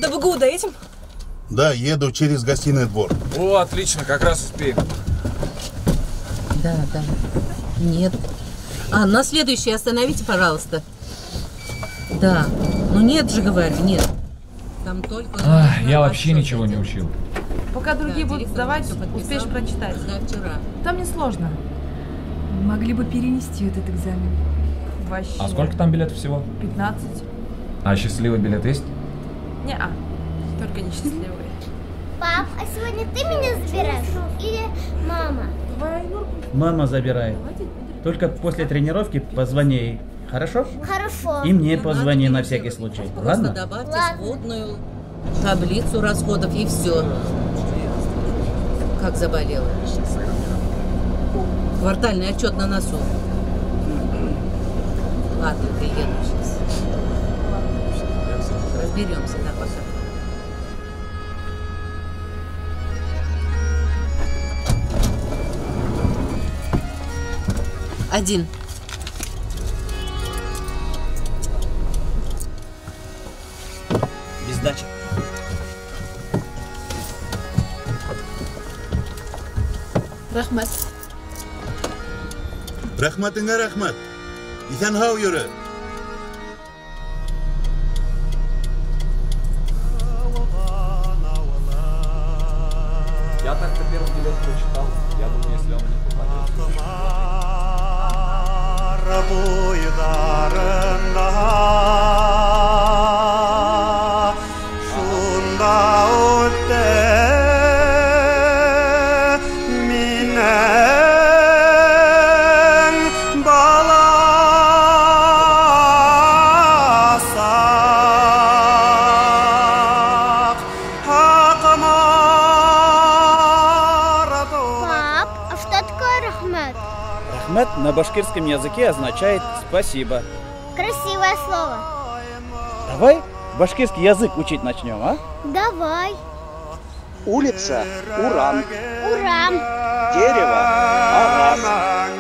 Куда вы куда этим? Да, еду через гостиный двор. О, отлично, как раз успеем. Да. Нет. А, на следующий остановите, пожалуйста. Да. Ну нет же, говорю, нет. Там только... Я вообще ничего не учил. Пока другие будут сдавать, успеешь прочитать. Вчера. Там не сложно. Могли бы перенести этот экзамен. Вообще. А сколько там билетов всего? 15. А счастливый билет есть? Не-а. Только несчастливые. Пап, а сегодня ты меня забираешь или мама? Мама забирает. Только после тренировки позвони ей. Хорошо? Хорошо. И мне позвони на всякий случай. Просто Ладно? добавьте сводную таблицу расходов и все. Как заболела? Квартальный отчет на носу. Ладно, приеду сейчас. Разберемся, да, пока. Один. Без сдачи. Рахмат. Rahmatine rahmat. İsen hav yürü. Я так-то первый билет прочитал. Я думаю, если он мне Рахмат на башкирском языке означает «спасибо». Красивое слово. Давай башкирский язык учить начнем, а? Давай. Улица Урам. Урам. Дерево Арас.